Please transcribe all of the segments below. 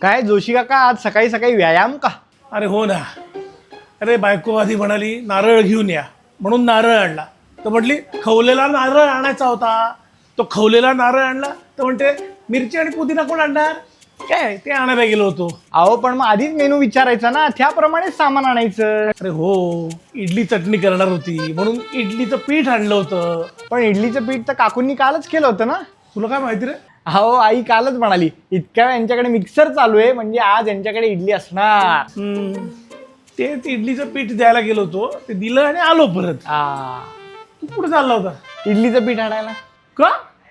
काय जोशी काका आज सकाळी सकाळी व्यायाम का? अरे हो ना. अरे बायको आधी म्हणाली नारळ घेऊन या, म्हणून नारळ आणला. तर म्हटली खवलेला नारळ आणायचा होता. तो खवलेला नारळ आणला तर म्हणते मिरची आणि पुदिना कोण आणणार, काय ते आणायला गेलो होतो. अहो पण मग आधीच मेनू विचारायचा ना, त्याप्रमाणेच सामान आणायचं. अरे हो, इडली चटणी करणार होती म्हणून इडलीचं पीठ आणलं होतं. पण इडलीचं पीठ तर काकूंनी कालच केलं होतं ना. तुला काय माहिती रे? अहो आई कालच म्हणाली इतक्या वेळ यांच्याकडे मिक्सर चालू आहे म्हणजे आज यांच्याकडे इडली असणार. तेच इडलीचं पीठ द्यायला गेलो होतो, ते दिलं आणि आलो परत. तू कुठे चालला होता? इडलीचं पीठ आणायला. का?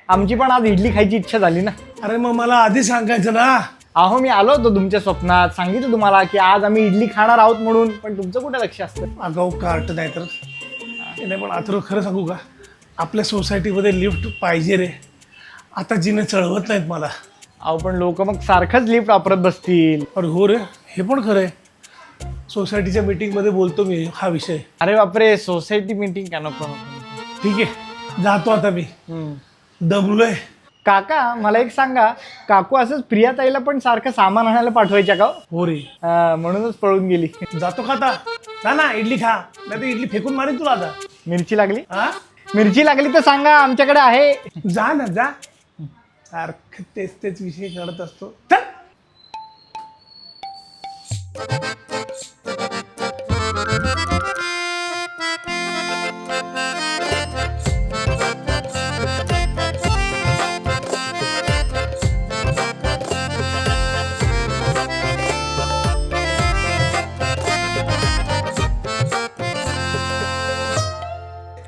आमची पण आज इडली खायची इच्छा झाली ना. अरे मग मला आधी सांगायचं ना. अहो मी आलो होतो तुमच्या स्वप्नात, सांगितलं तुम्हाला की आज आम्ही इडली खाणार आहोत म्हणून, पण तुमचं कुठे लक्ष असतं. आगाऊ कार्ट नाही तर नाही. पण आता खरं सांगू का, आपल्या सोसायटीमध्ये लिफ्ट पाहिजे रे. आता जिने चढवत नाहीत मला. अहो पण लोक मग सारखंच लिफ्ट वापरत बसतील. अरे हो रे, हे पण खरं आहे. सोसायटीच्या मीटिंगमध्ये बोलतो मी हा विषय. अरे बापरे, सोसायटी मीटिंग का नको. ठीक आहे, जातो आता मी. दमलोय. काका मला एक सांगा, काकू असंच प्रियाताईला पण सारखं सामान आणायला पाठवायच्या का? हो रे. म्हणूनच पळून गेली. जातो का आता? जा ना, इडली खा, नाही तर इडली फेकून मारेन तुला आता. मिरची लागली? हा, मिरची लागली तर सांगा, आमच्याकडे आहे. जा ना जा. सारखं तेच विषय काढत असतो. चल.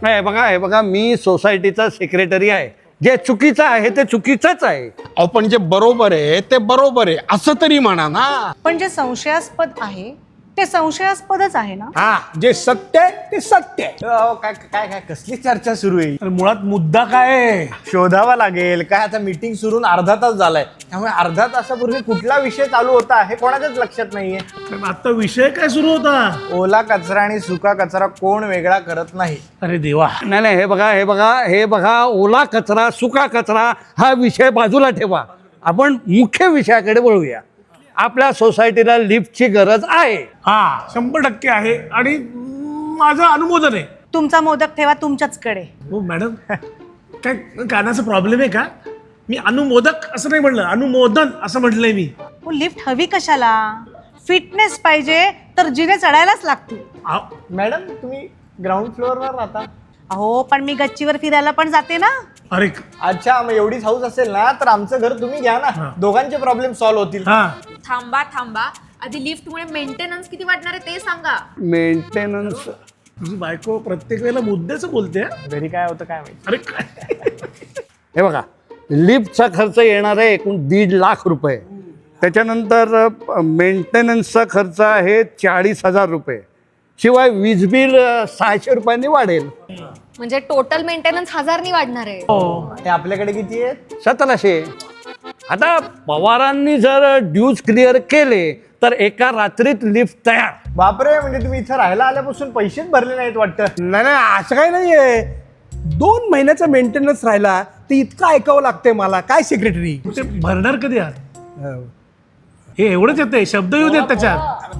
हे बघा मी सोसायटीचा सेक्रेटरी आहे. जे चुकीचं आहे ते चुकीचंच आहे. अहो पण जे बरोबर आहे ते बरोबर आहे असं तरी म्हणा ना. पण जे संशयास्पद आहे ते संशयास्पदच आहे ना. हा, जे सत्य आहे ते सत्य आहे. अहो, काय काय काय कसली चर्चा सुरू आहे? अरे मुळात मुद्दा काय आहे? शोधावा लागेल. काय आता मीटिंग सुरून अर्धा तास झालाय, त्यामुळे अर्धा तासापूर्वी कुठला विषय चालू होता हे कोणाच्याच लक्षात नाहीये. पण आता विषय काय सुरू होता? ओला कचरा आणि सुका कचरा कोण वेगळा करत नाही. अरे देवा. नाही हे बघा ओला कचरा सुका कचरा हा विषय बाजूला ठेवा. आपण मुख्य विषयाकडे वळूया. आपल्या सोसायटीला लिफ्टची गरज आहे. हा, 100% आहे आणि माझं अनुमोदन आहे. तुमचा मोदक ठेवा तुमच्याचकडे. हो मॅडम, काय कानाचा प्रॉब्लेम आहे का? मी अनुमोदक असं नाही म्हणलं, अनुमोदन असं म्हटलंय मी. हो, लिफ्ट हवी कशाला? फिटनेस पाहिजे तर जिने चढायलाच लागतील. मॅडम तुम्ही ग्राउंड फ्लोअरवर राहता? अहो पण मी गच्चीवर फिरायला पण जाते ना. अरे अच्छा, मग एवढीच हाऊस असेल ना तर आमचं घर तुम्ही घ्या ना, दोघांचे प्रॉब्लेम सॉल्व्ह होतील. हा, थांबा आधी लिफ्टमुळे मेंटेनन्स किती वाटणार आहे ते सांगा. मेंटेनन्स. तुझी बायको प्रत्येक वेळेला मुद्द्याचं बोलते. घरी काय होतं काय माहिती. अरे काय? हे बघा, लिफ्टचा खर्च येणार आहे एकूण 1.5 लाख रुपये. त्याच्यानंतर मेंटेनन्सचा खर्च आहे 40,000 रुपये. शिवाय वीज बिल 600 रुपयांनी वाढेल. म्हणजे टोटल मेंटेनन्स 1000 वाढणार आहे. हे आपल्याकडे किती आहेत? 1700. आता पवारांनी जर ड्यूज क्लिअर केले तर एका रात्रीत लिफ्ट तयार. बापरे, म्हणजे तुम्ही इथं राहायला आल्यापासून पैसेच भरले नाहीत वाटतं. नाही असं काही नाहीये. 2 महिन्याचा मेंटेनन्स राहिला ते इतकं ऐकावं लागतंय मला. काय सेक्रेटरी? ते भरणार कधी आहात? हे एवढंच येतंय, शब्द येऊ देत त्याच्यात.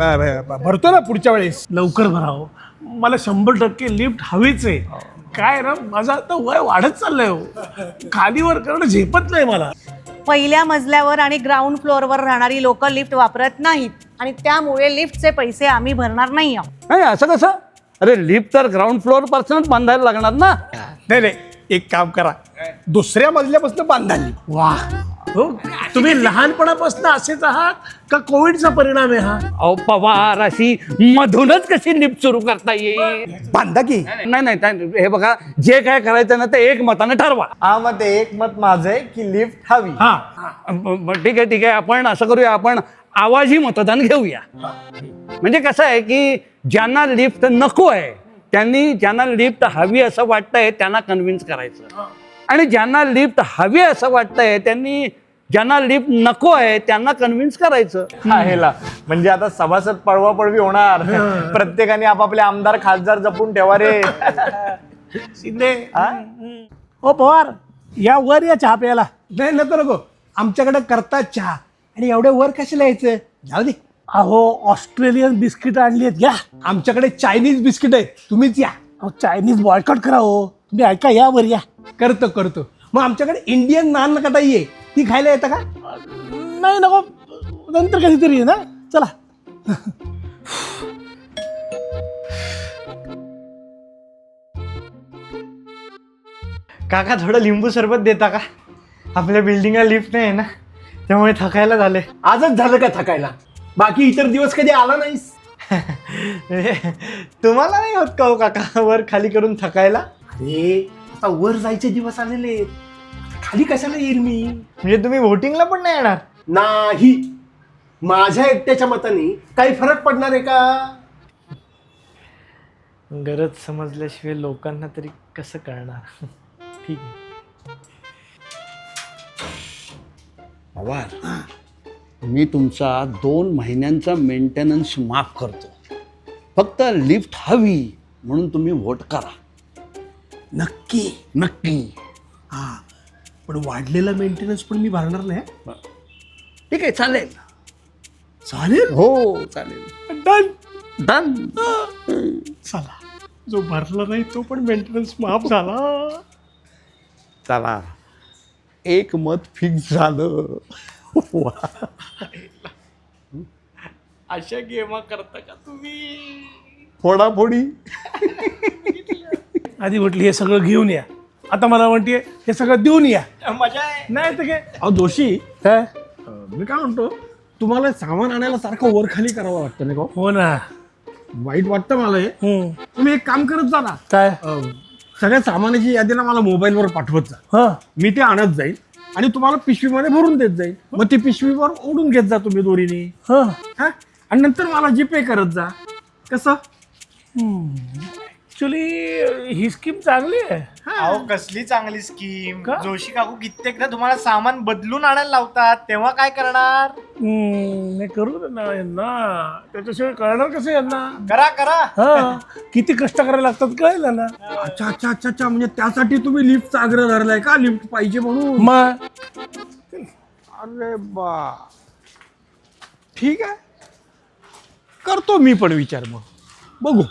भरतो ना पुढच्या वेळेस. लवकर भरावं. मला 100% लिफ्ट हवीच आहे. काय ना, माझं आता वय वाढत चाललंय हो. खालीवर करणं झेपत नाही मला. पहिल्या मजल्यावर आणि ग्राउंड फ्लोअरवर राहणारी लोक लिफ्ट वापरत नाहीत आणि त्यामुळे लिफ्टचे पैसे आम्ही भरणार नाही आहोत. नाही असं कसं? अरे लिफ्ट तर ग्राउंड फ्लोअर पासूनच बांधायला लागणार ना. नाही, एक काम करा, दुसऱ्या मजल्यापासून बांधाली. वा, हो, तुम्ही लहानपणापासून असेच आहात का कोविडचा परिणाम आहे हा? अहो पवार अशी मधूनच कशी लिफ्ट सुरू करता येईल? बांधा की. नाही हे बघा, जे काय करायचं ना ते एक मताने ठरवा. हा, मग ते एक मत माझं आहे की लिफ्ट हवी. हा, ठीक आहे आपण असं करूया, आपण आवाजी मतदान घेऊया. म्हणजे कसं आहे की ज्यांना लिफ्ट नको आहे त्यांनी, ज्यांना लिफ्ट हवी असं वाटतंय त्यांना कन्व्हिन्स करायचं, आणि ज्यांना लिफ्ट हवी असं वाटतंय त्यांनी, ज्यांना लिफ्ट नको आहे त्यांना कन्व्हिन्स करायचं. ह्याला म्हणजे आता सभासद पळवापळवी होणार. प्रत्येकाने आपापले आमदार खासदार जपून ठेवा रे. शिंदे. ओ पवार, या वर या चहा प्यायला. नाही नको, आमच्याकडे करतात चहा. आणि एवढ्या वर कशाला यायचं? जाऊ दे. अहो ऑस्ट्रेलियन बिस्किट आणली आहेत घ्या. आमच्याकडे चायनीज बिस्किट आहेत, तुम्हीच या. अहो चायनीज बॉयकॉट करा हो. तुम्ही ऐका या वर या. करतो. मग आमच्याकडे इंडियन नान कटाई आहे, ती खायला येतं का? नाही नको, नंतर कधीतरी आहे ना. चला. काका थोडं लिंबू सरबत देता का? आपल्या बिल्डिंगला लिफ्ट नाही आहे ना, त्यामुळे थकायला झाले. आजच झालं का थकायला? बाकी इतर दिवस कधी आला नाहीस? तुम्हाला नाही होत का हो काका वर खाली करून थकायला? अरे आता वर जायचे दिवस आलेले आहेत. खाली कशाला येईल मी? म्हणजे तुम्ही व्होटिंगला पण नाही येणार? नाही, माझ्या एकट्याच्या मताने काही फरक पडणार आहे का? गरज समजल्याशिवाय लोकांना तरी कसं कळणार? ठीक आहे. पवार, मी तुमचा 2 महिन्यांचा मेंटेनन्स माफ करतो. फक्त लिफ्ट हवी म्हणून तुम्ही व्होट करा. नक्की. नक्की. हा, पण वाढलेला मेंटेनन्स पण मी भरणार नाही. ठीक आहे, चालेल. चालेल. हो चालेल. डन. डन. चला, जो भरला नाही तो पण मेंटेनन्स माफ झाला. चला, एक मत फिक्स झालं. अशा गेमा करता का तुम्ही? फोडाफोडी. आधी म्हटली हे सगळं घेऊन या, आता मला म्हणते हे सगळं देऊन या. मजा आहे. नाही तर काय. अहो जोशी, काय? मी काय म्हणतो, तुम्हाला सामान आणायला सारखं वर खाली करावं वाटतं नाही का? हो ना. वाईट वाटतं मला हे. तुम्ही एक काम करत जा ना, काय? सगळ्या सामानाची यादी ना मला मोबाईलवर पाठवत जा. हा, मी ते आणत जाईल आणि तुम्हाला पिशवीमध्ये भरून देत जाईल. मग ती पिशवीवर ओढून घेत जा तुम्ही दोरीने. हा. हा, आणि नंतर मला जीपे करत जा. कसं? ऍक्च्युली ही स्कीम चांगली आहे. अहो कसली चांगली स्कीम. का? जोशी काकू कित्येकदा तुम्हाला सामान बदलून आणायला लावतात, तेव्हा काय करणार? नाही करू दे ना यांना, त्याच्याशिवाय कळणार कसं यांना. करा. हा, किती कष्ट करायला लागतात कळलं ना. अच्छा, म्हणजे त्यासाठी तुम्ही लिफ्टचा आग्रह धरलाय का? लिफ्ट पाहिजे म्हणून? मग अरे बा, ठीक आहे, करतो मी पण विचार. मग बघू.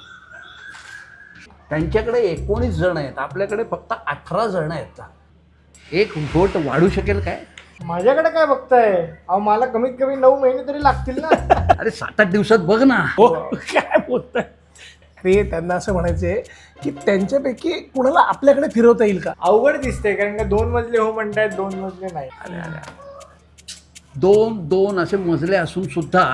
त्यांच्याकडे 19 जण आहेत, आपल्याकडे फक्त 18 जण आहेत. एक व्होट वाढू शकेल काय? माझ्याकडे काय बघताय? अहो मला कमीत कमी 9 महिने तरी लागतील ना. अरे 7-8 दिवसात बघ ना. हो, काय बोलताय? अरे त्यांना असं म्हणायचंय की त्यांच्यापैकी कुणाला आपल्याकडे फिरवता येईल का? अवघड दिसतंय, कारण का 2 मजले हो म्हणतायत, 2 मजले नाही. 2 असे मजले असून सुद्धा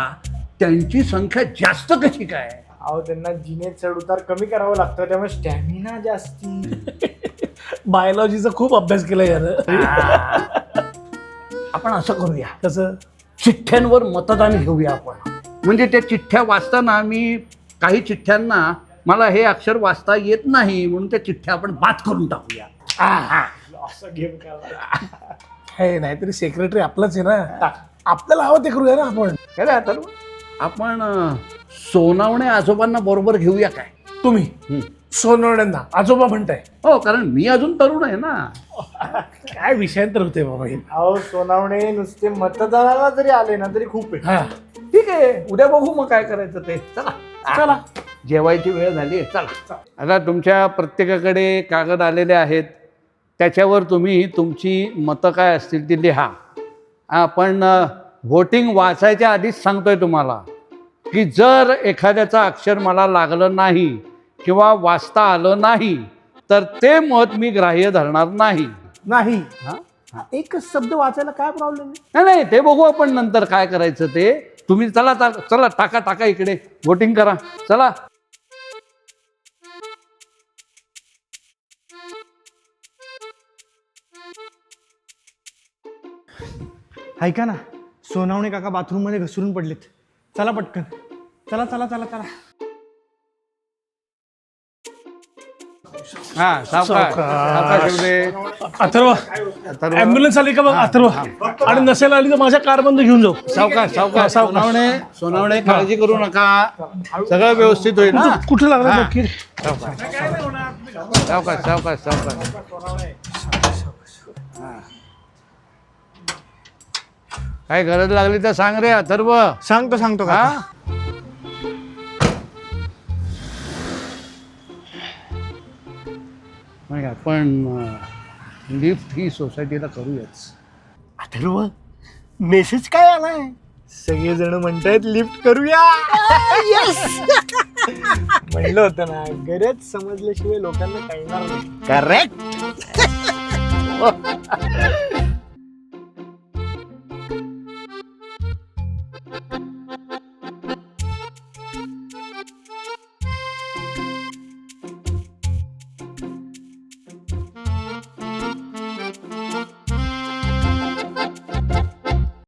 त्यांची संख्या जास्त कशी काय? अहो त्यांना जिने चढ उतार कमी करावं लागतं, त्यामुळे स्टॅमिना जास्ती. बायोलॉजीचा खूप अभ्यास केला यानं. आपण असं करूया, कसं? चिठ्ठ्यांवर मतदान घेऊया आपण. म्हणजे त्या चिठ्ठ्या वाचताना मी काही चिठ्ठ्यांना मला हे अक्षर वाचता येत नाही म्हणून त्या चिठ्ठ्या आपण बाद करून टाकूया. असं गेम करा. हे नाहीतरी सेक्रेटरी आपलाच आहे ना, आपल्याला हवं ते करूया ना आपण. काय रे अथर्व? आपण सोनावणे आजोबांना बरोबर घेऊया काय? तुम्ही सोनवण्यांना आजोबा म्हणताय? हो, कारण मी अजून तरुण आहे ना. काय विषयांतर होते बाबा हे. अहो सोनावणे नुसते मतदानाला जरी आले ना तरी खूप आहे. हा, ठीक आहे, उद्या बघू मग काय करायचं ते. चला, जेवायची वेळ झाली आहे. चला. आता तुमच्या प्रत्येकाकडे कागद आलेले आहेत, त्याच्यावर तुम्ही तुमची मतं काय असतील ती लिहा. आपण व्होटिंग वाचायच्या आधीच सांगतोय तुम्हाला की जर एखाद्याचं अक्षर मला लागलं नाही किंवा वाचता आलं नाही तर ते मत मी ग्राह्य धरणार नाही. नाही, हां, एकच शब्द वाचायला काय प्रॉब्लेम आहे? नाही नाही, ते बघू आपण नंतर काय करायचं ते. तुम्ही चला टाका इकडे, व्होटिंग करा. चला. ऐका ना, सोनावणे काका बाथरूम मध्ये घसरून पडलेत. चला पटकन, चला. हा, सावकाश येऊ दे. अथर्व, ऍम्ब्युलन्स आली का बघ. अथर्व, आणि नसेल आली तर माझ्या कार बंद घेऊन जाऊ. सावकाश. सोनावणे काळजी करू नका, सगळं व्यवस्थित होईल ना. कुठे लागला नक्की? सावकाश. काय गरज लागली तर सांग रे अथर्व. सांगतो हा काका. मग आपण लिफ्ट ही सोसायटीला करूयाच. अथर्व मेसेज काय आलाय? सगळेजण म्हणतायत लिफ्ट करूया. म्हणलं होतं ना, गरज समजल्याशिवाय लोकांना कळणार नाही. करेक्ट.